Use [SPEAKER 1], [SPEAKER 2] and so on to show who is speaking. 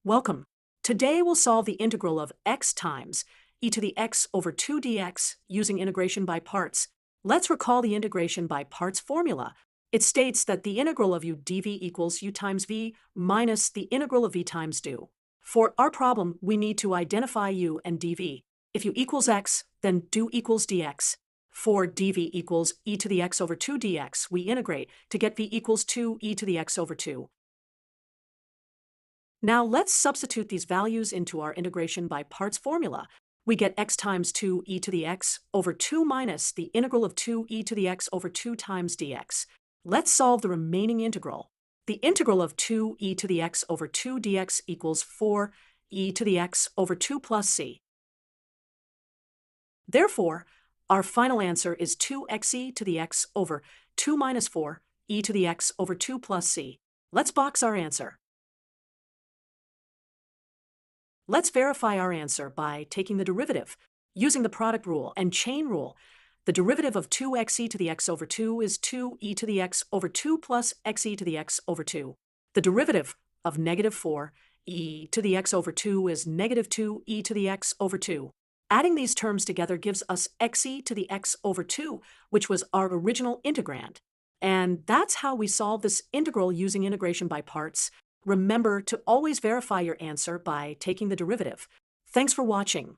[SPEAKER 1] Welcome. Today we'll solve the integral of x times e to the x over 2 dx using integration by parts. Let's recall the integration by parts formula. It states that the integral of u dv equals u times v minus the integral of v times do. For our problem, we need to identify u and dv. If u equals x, then do equals dx. For dv equals e to the x over 2 dx, we integrate to get v equals 2 e to the x over 2. Now let's substitute these values into our integration by parts formula. We get x times 2 e to the x over 2 minus the integral of 2 e to the x over 2 times dx. Let's solve the remaining integral. The integral of 2 e to the x over 2 dx equals 4 e to the x over 2 plus c. Therefore, our final answer is 2xe to the x over 2 minus 4 e to the x over 2 plus c. Let's box our answer. Let's verify our answer by taking the derivative. Using the product rule and chain rule, the derivative of 2xe to the x over 2 is 2e to the x over 2 plus xe to the x over 2. The derivative of negative 4e to the x over 2 is negative 2e to the x over 2. Adding these terms together gives us xe to the x over 2, which was our original integrand. And that's how we solve this integral using integration by parts. Remember to always verify your answer by taking the derivative. Thanks for watching.